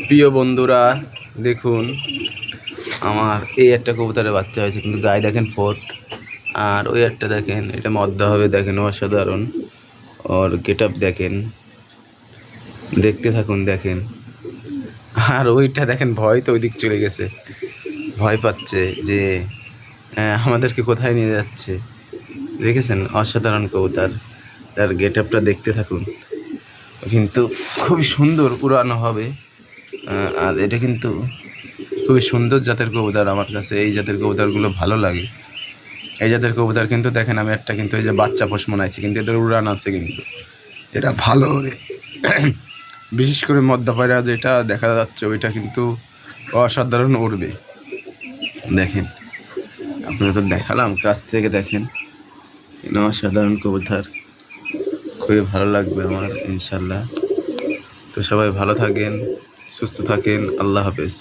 প্রিয় বন্ধুরা, দেখুন আমার এই একটা কবুতরের বাচ্চা হয়েছে, কিন্তু গায়ে দেখেন ফোট। আর ওই একটা দেখেন, এটা মদ্দা হবে, দেখেন অসাধারণ। ওর গেট আপ দেখেন, দেখতে থাকুন দেখেন। আর ওইটা দেখেন ভয় তো ওই দিক চলে গেছে, ভয় পাচ্ছে যে আমাদেরকে কোথায় নিয়ে যাচ্ছে। দেখেছেন অসাধারণ কবুতর, তার গেট আপটা দেখতে থাকুন। কিন্তু খুবই সুন্দর উড়ানো হবে। আর এটা কিন্তু খুবই সুন্দর জাতের কবুতর। আমার কাছে এই জাতের কবুতরগুলো ভালো লাগে। এই জাতের কবুতর কিন্তু দেখেন, আমি একটা কিন্তু এই যে বাচ্চা পোষ মনাইছি, কিন্তু এদের উড়ান আছে, কিন্তু এটা ভালো বিশেষ করে মদ্দা পায়রা যেটা দেখা যাচ্ছে ওইটা কিন্তু অসাধারণ উড়বে। দেখেন, আপনারা তো দেখালাম, কাছ থেকে দেখেন, অসাধারণ কবুতর, খুবই ভালো লাগবে আমার ইনশাল্লাহ। তো সবাই ভালো থাকেন, সুস্থ থাকেন, আল্লাহ হাফেজ।